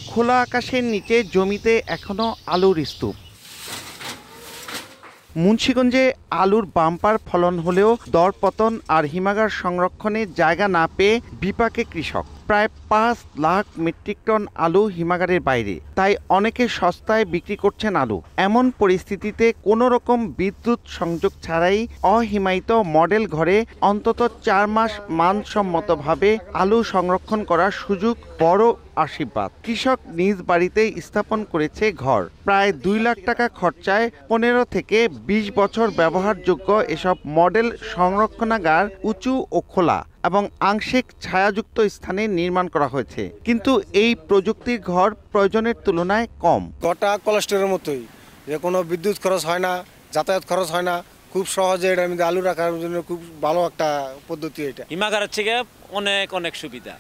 খোলা আকাশের নিচে জমিতে এখনো আলুর স্তূপ। মুন্সিগঞ্জে আলুর বাম্পার ফলন হলেও দরপতন আর হিমাগার সংরক্ষণে জায়গা না পেয়ে বিপাকে কৃষক। প্রায় 5 লাখ মেট্রিক টন আলু হিমাগারের বাইরে, তাই অনেকে সস্তায় বিক্রি করছেন আলু। এমন পরিস্থিতিতে কোনো রকম বিদ্যুৎ সংযোগ ছাড়াই অহিমায়িত মডেল ঘরে অন্তত 4 মাস মানসম্মতভাবে আলু সংরক্ষণ করার সুযোগ বড় আশীর্বাদ। কৃষক নিজ বাড়িতে স্থাপন করেছে ঘর। প্রায় 2 লাখ টাকা খরচায় 15 থেকে 20 বছর ব্যবহারযোগ্য এসব মডেল সংরক্ষণাগার উঁচু ও খোলা এবং আংশিক ছায়াযুক্ত স্থানে নির্মাণ করা হয়েছে, কিন্তু এই প্রযুক্তির ঘর প্রয়োজনের তুলনায় কম। গোটা কোলেস্টোরের মতোই, যে কোনো বিদ্যুৎ খরচ হয় না, যাতায়াত খরচ হয় না, খুব সহজে এটার মধ্যে আলু রাখার জন্য খুব ভালো একটা পদ্ধতি। এটা হিমাগারের থেকে অনেক সুবিধা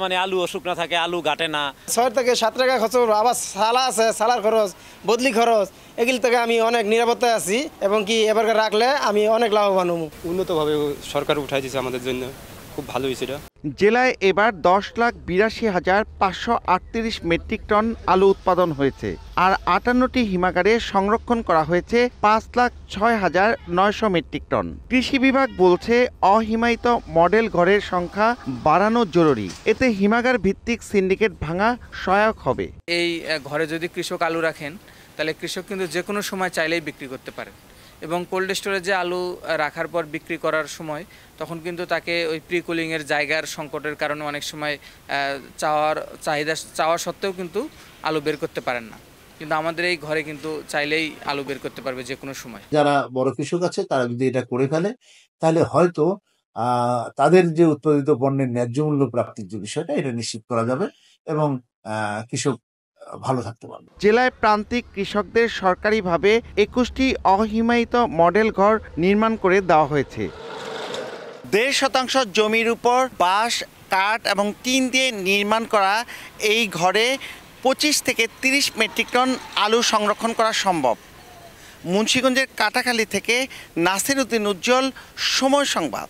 মানে আলু শুকনা থাকে, আলু গাটে না। 6 থেকে 7 টাকা খরচ, আবার সালা আছে, সালার খরচ, বদলি খরচ, এগুলি থেকে আমি অনেক নিরাপত্তায় আছি এবং কি এবার রাখলে আমি অনেক লাভবান হব। উন্নতভাবে সরকার উঠাই দিয়েছে আমাদের জন্য, খুব ভালো হয়েছে এটা। জেলায় এবার 10,82,538 মেট্রিক টন আলু উৎপাদন হয়েছে, আর 58টি হিমাগারে সংরক্ষণ করা হয়েছে 5,06,900 মেট্রিক টন। কৃষি বিভাগ বলছে অহিমায়িত মডেল ঘরের সংখ্যা বাড়ানো জরুরি, এতে হিমাগার ভিত্তিক সিন্ডিকেট ভাঙা সহায়ক হবে। এই ঘরে যদি কৃষক আলু রাখেন তাহলে কৃষক কিন্তু যে কোনো সময় চাইলেই বিক্রি করতে পারেন, এবং কোল্ড স্টোরেজে আলু রাখার পর বিক্রি করার সময় তখন কিন্তু তাকে ওই প্রি কুলিংয়ের জায়গার সংকটের কারণে অনেক সময় চাওয়া সত্ত্বেও কিন্তু আলু বের করতে পারেন না, কিন্তু আমাদের এই ঘরে কিন্তু চাইলেই আলু বের করতে পারবে যে কোনো সময়। যারা বড় কৃষক আছে তারা যদি এটা করে ফেলে তাহলে হয়তো তাদের যে উৎপাদিত পণ্যের ন্যায্য মূল্য প্রাপ্তির যে বিষয়টা এটা নিশ্চিত করা যাবে এবং কৃষক ভালো থাকতে পারবে। জেলায় প্রান্তিক কৃষকদের সরকারিভাবে 21টি অহিমায়িত মডেল ঘর নির্মাণ করে দেওয়া হয়েছে। 1.5% জমির উপর বাঁশ, কাঠ এবং টিন দিয়ে নির্মাণ করা এই ঘরে 25 থেকে 30 মেট্রিক টন আলু সংরক্ষণ করা সম্ভব। মুন্সিগঞ্জের কাটাখালী থেকে নাসির উদ্দিন উজ্জ্বল, সময় সংবাদ।